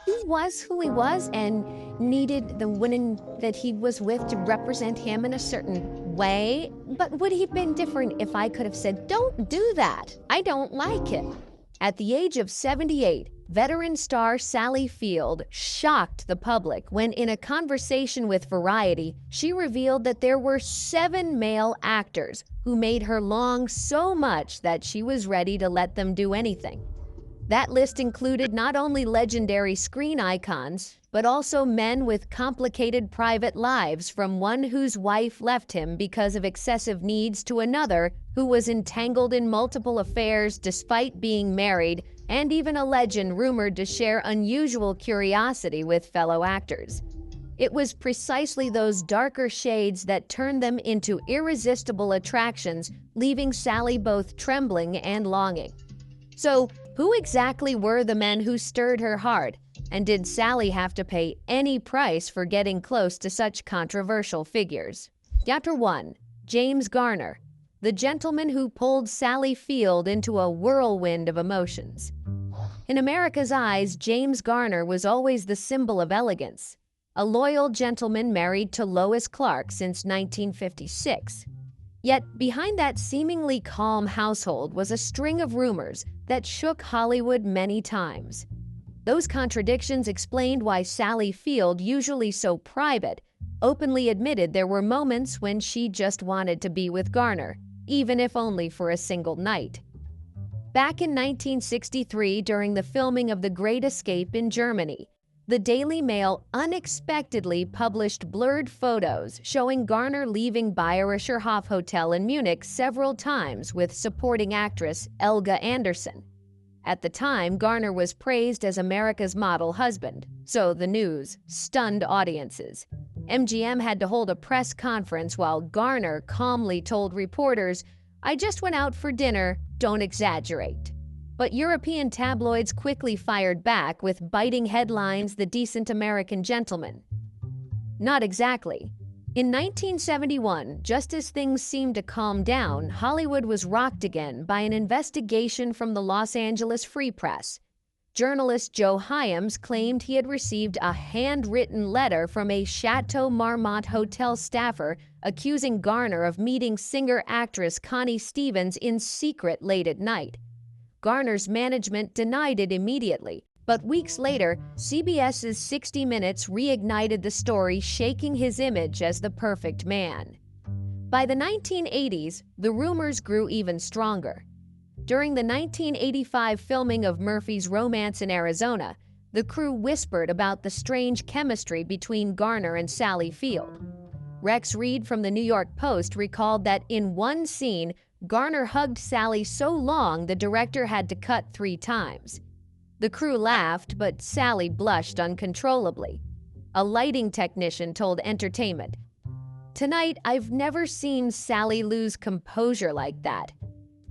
he was who he was and needed the woman that he was with to represent him in a certain way. But would he have been different if I could have said, "Don't do that. I don't like it"? At the age of 78, veteran star Sally Field shocked the public when, in a conversation with Variety, she revealed that there were 7 male actors who made her long so much that she was ready to let them do anything. That list included not only legendary screen icons, but also men with complicated private lives, from one whose wife left him because of excessive needs to another who was entangled in multiple affairs despite being married, and even a legend rumored to share unusual curiosity with fellow actors. It was precisely those darker shades that turned them into irresistible attractions, leaving Sally both trembling and longing. So, who exactly were the men who stirred her heart? And did Sally have to pay any price for getting close to such controversial figures? Chapter 1. James Garner, the gentleman who pulled Sally Field into a whirlwind of emotions. In America's eyes, James Garner was always the symbol of elegance, a loyal gentleman married to Lois Clark since 1956. Yet behind that seemingly calm household was a string of rumors that shook Hollywood many times. Those contradictions explained why Sally Field, usually so private, openly admitted there were moments when she just wanted to be with Garner, even if only for a single night. Back in 1963, during the filming of The Great Escape in Germany, the Daily Mail unexpectedly published blurred photos showing Garner leaving Bayerischer Hof Hotel in Munich several times with supporting actress Elga Anderson. At the time, Garner was praised as America's model husband, so the news stunned audiences. MGM had to hold a press conference while Garner calmly told reporters, "I just went out for dinner, don't exaggerate." But European tabloids quickly fired back with biting headlines, "The Decent American Gentleman." Not exactly. In 1971, just as things seemed to calm down, Hollywood was rocked again by an investigation from the Los Angeles Free Press. Journalist Joe Hyams claimed he had received a handwritten letter from a Chateau Marmont hotel staffer accusing Garner of meeting singer-actress Connie Stevens in secret late at night. Garner's management denied it immediately, but weeks later, CBS's 60 Minutes reignited the story, shaking his image as the perfect man. By the 1980s, the rumors grew even stronger. During the 1985 filming of Murphy's Romance in Arizona, the crew whispered about the strange chemistry between Garner and Sally Field. Rex Reed from the New York Post recalled that in one scene, Garner hugged Sally so long the director had to cut 3 times. The crew laughed, but Sally blushed uncontrollably. A lighting technician told Entertainment, "Tonight, I've never seen Sally lose composure like that."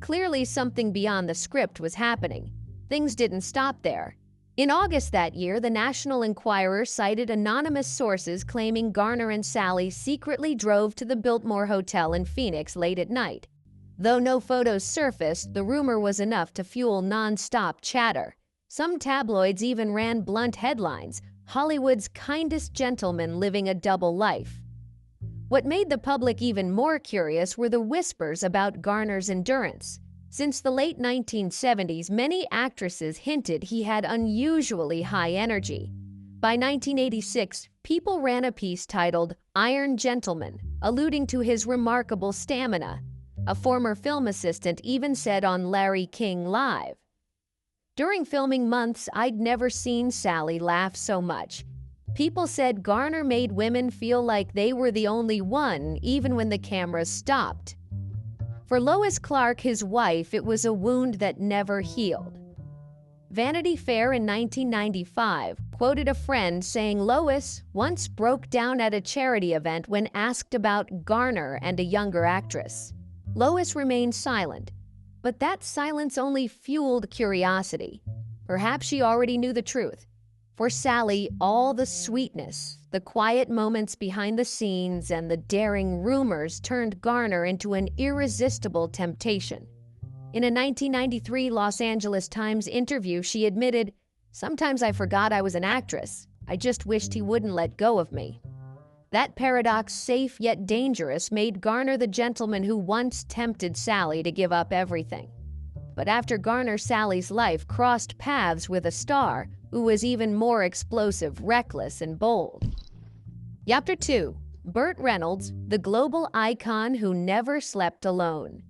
Clearly, something beyond the script was happening. Things didn't stop there. In August that year, the National Enquirer cited anonymous sources claiming Garner and Sally secretly drove to the Biltmore Hotel in Phoenix late at night. Though no photos surfaced, the rumor was enough to fuel non-stop chatter. Some tabloids even ran blunt headlines, "Hollywood's kindest gentleman living a double life." What made the public even more curious were the whispers about Garner's endurance. Since the late 1970s, many actresses hinted he had unusually high energy. By 1986, People ran a piece titled "Iron Gentleman," alluding to his remarkable stamina. A former film assistant even said on Larry King Live, "During filming months, I'd never seen Sally laugh so much. People said Garner made women feel like they were the only one, even when the cameras stopped." For Lois Clark, his wife, it was a wound that never healed. Vanity Fair in 1995 quoted a friend saying Lois once broke down at a charity event when asked about Garner and a younger actress. Lois remained silent, but that silence only fueled curiosity. Perhaps she already knew the truth. For Sally, all the sweetness, the quiet moments behind the scenes, and the daring rumors turned Garner into an irresistible temptation. In a 1993 Los Angeles Times interview, she admitted, Sometimes I forgot I was an actress. I just wished he wouldn't let go of me. That paradox, safe yet dangerous, made Garner the gentleman who once tempted Sally to give up everything. But after Garner, Sally's life crossed paths with a star who was even more explosive, reckless, and bold. Chapter 2. Burt Reynolds, the global icon who never slept alone.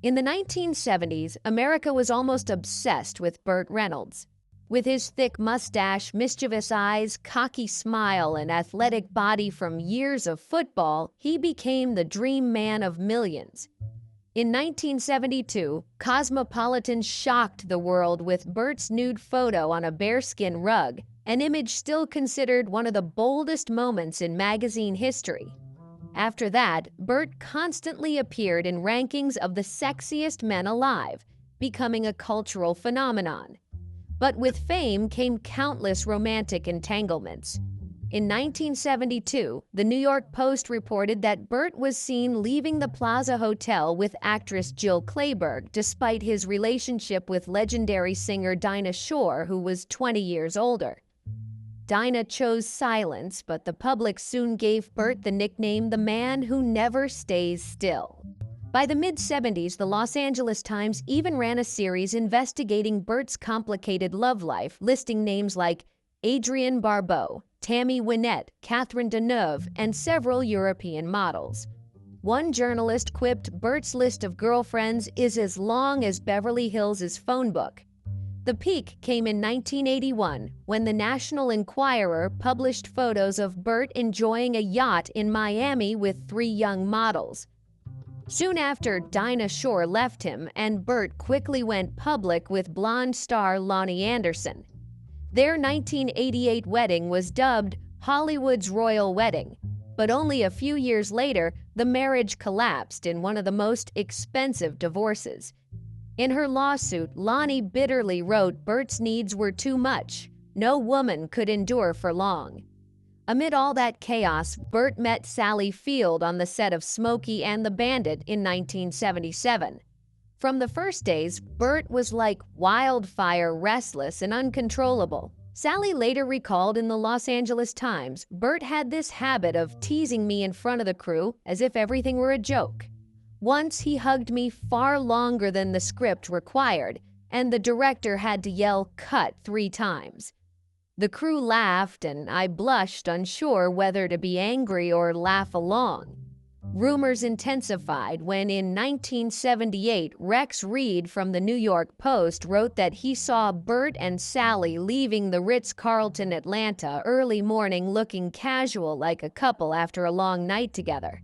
In the 1970s, America was almost obsessed with Burt Reynolds. With his thick mustache, mischievous eyes, cocky smile, and athletic body from years of football, he became the dream man of millions. In 1972, Cosmopolitan shocked the world with Burt's nude photo on a bearskin rug, an image still considered one of the boldest moments in magazine history. After that, Burt constantly appeared in rankings of the sexiest men alive, becoming a cultural phenomenon. But with fame came countless romantic entanglements. In 1972, the New York Post reported that Burt was seen leaving the Plaza Hotel with actress Jill Clayburgh, despite his relationship with legendary singer Dinah Shore, who was 20 years older. Dinah chose silence, but the public soon gave Burt the nickname the man who never stays still. By the mid-70s, the Los Angeles Times even ran a series investigating Burt's complicated love life, listing names like Adrienne Barbeau, Tammy Wynette, Catherine Deneuve, and several European models. One journalist quipped Burt's list of girlfriends is as long as Beverly Hills' phone book. The peak came in 1981 when the National Enquirer published photos of Burt enjoying a yacht in Miami with 3 young models. Soon after, Dinah Shore left him, and Burt quickly went public with blonde star Lonnie Anderson. Their 1988 wedding was dubbed Hollywood's Royal Wedding, but only a few years later, the marriage collapsed in one of the most expensive divorces. In her lawsuit, Lonnie bitterly wrote Burt's needs were too much. No woman could endure for long. Amid all that chaos, Burt met Sally Field on the set of Smokey and the Bandit in 1977. From the first days, Burt was like wildfire, restless and uncontrollable. Sally later recalled in the Los Angeles Times, Burt had this habit of teasing me in front of the crew as if everything were a joke. Once he hugged me far longer than the script required, and the director had to yell "cut" 3 times. The crew laughed, and I blushed, unsure whether to be angry or laugh along. Rumors intensified when in 1978, Rex Reed from the New York Post wrote that he saw Burt and Sally leaving the Ritz-Carlton Atlanta early morning looking casual like a couple after a long night together.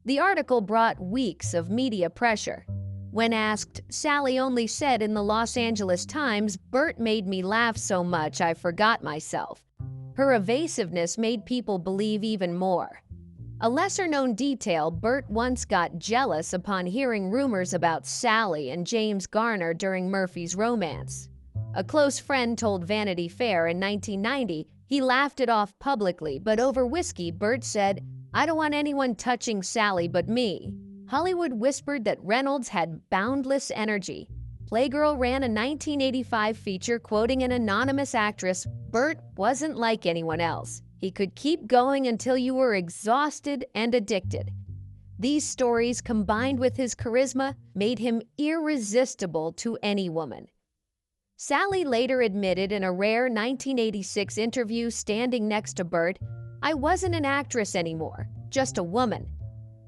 The article brought weeks of media pressure. When asked, Sally only said in the Los Angeles Times, "Burt made me laugh so much I forgot myself." Her evasiveness made people believe even more. A lesser-known detail, Burt once got jealous upon hearing rumors about Sally and James Garner during Murphy's romance. A close friend told Vanity Fair in 1990 he laughed it off publicly, but over whiskey, Burt said, "I don't want anyone touching Sally but me." Hollywood whispered that Reynolds had boundless energy. Playgirl ran a 1985 feature quoting an anonymous actress, "Burt wasn't like anyone else. He could keep going until you were exhausted and addicted." These stories, combined with his charisma, made him irresistible to any woman. Sally later admitted in a rare 1986 interview standing next to Burt, "I wasn't an actress anymore, just a woman.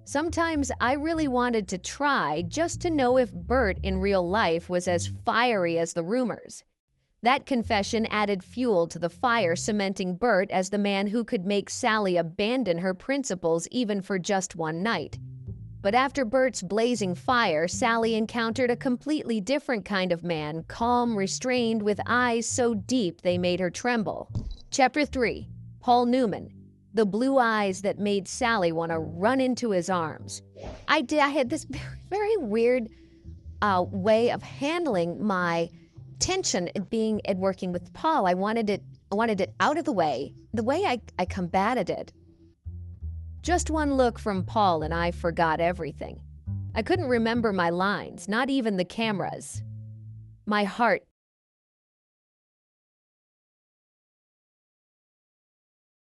Sometimes I really wanted to try just to know if Burt in real life was as fiery as the rumors." That confession added fuel to the fire, cementing Burt as the man who could make Sally abandon her principles even for just one night. But after Burt's blazing fire, Sally encountered a completely different kind of man, calm, restrained, with eyes so deep they made her tremble. Chapter 3. Paul Newman. The blue eyes that made Sally want to run into his arms. I had this very weird way of handling my tension at working with Paul. I wanted it out of the way. The way I combated it. Just one look from Paul and I forgot everything. I couldn't remember my lines, not even the cameras. My heart